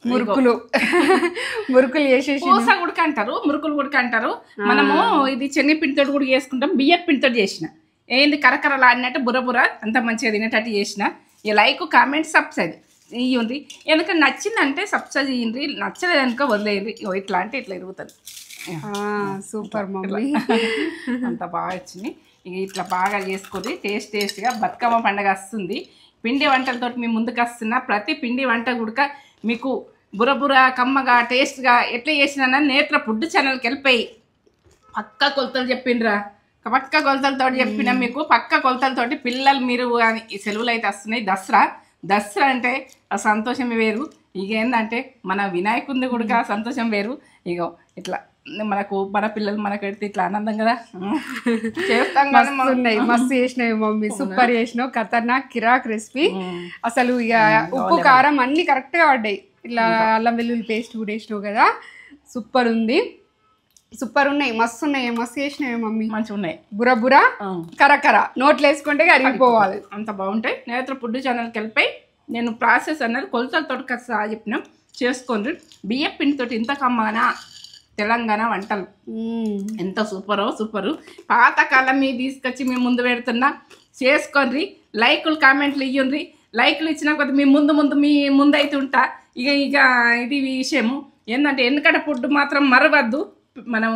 మురుకులు మురుకులు చేసేసి పూస గుడక అంటారు, మురుకులు గుడక అంటారు. మనము ఇది శనగపిండితో కూడా చేసుకుంటాం. బియ్యం పిండితో చేసిన ఏంది కరకరలాడినట్టు బుర్రబుర్ర అంత మంచిగా తినేటట్టు చేసిన. ఈ లైక్ కామెంట్ సబ్స్క్రైబ్ ఇవ్వండి. ఎందుకంటే నచ్చిందంటే సబ్స్క్రైబ్ చేయండి, నచ్చలేదు అనుకో వదిలేయండి. ఇట్లా అంటే ఇట్లా ఇరుగుతుంది. Super mummy. అంత బాగా వచ్చింది. ఇక ఇట్లా బాగా చేసుకొని టేస్ట్గా బతుకమ్మ పండుగ వస్తుంది. పిండి వంటలతో మీ ముందుకు వస్తున్నా. ప్రతి పిండి వంట కూడా మీకు బుర్రబుర్ర కమ్మగా టేస్ట్గా ఎట్లా చేసినా నేత్ర ఫుడ్ ఛానల్కి వెళ్ళిపోయి పక్క కొలతలు చెప్పిండ్రా. పక్క కొలతలతో చెప్పినా మీకు పక్క కొలతలతోటి పిల్లలు మీరు ఈ సెలవులు అయితే వస్తున్నాయి. దసరా అంటే ఆ సంతోషమే వేరు. ఇక ఏంటంటే మన వినాయకుడిని కూడా సంతోషం వేరు. ఇక ఇట్లా మనకు మన పిల్లలు మనకు పెడితే ఇట్లా ఆనందం కదా. చేస్తాం కదా. మస్తు చేసినావు మమ్మీ, సూపర్ చేసినావు. ఖతర్నాక్ కిరాక్ రెసిపీ అసలు. ఇక ఉప్పు కారం అన్ని కరెక్ట్ గా పడ్డాయి. ఇట్లా అల్లం వెల్లుల్లి పేస్ట్ కూడా వేసినావు కదా, సూపర్ ఉంది. సూపర్ ఉన్నాయి, మస్తు ఉన్నాయి. మస్తు చేసినాయి మమ్మీ, మంచిగా ఉన్నాయి. బుర్ర కరకర నోట్లు వేసుకుంటే అరిగిపోవాలి, అంత బాగుంటాయి. నేత్ర ఫుడ్ ఛానల్కి వెళ్ళిపోయి నేను ప్రాసెస్ అన్నది కొలతలతో సహా చెప్పిన చేసుకోండి. బియ్యం పిండితో ఇంత కమ్మగా తెలంగాణ వంటలు ఎంత సూపరు. పాతకాలం మీ తీసుకొచ్చి మేము ముందు పెడుతున్నా. చేసుకోండి, లైకులు కామెంట్లు ఇవ్వండి. లైకులు ఇచ్చిన కొద్ది మీ ముందు అయితే ఉంటా. ఇక ఇది విషయము ఏంటంటే ఎందుకంటే ఫుడ్ మాత్రం మరవద్దు. మనం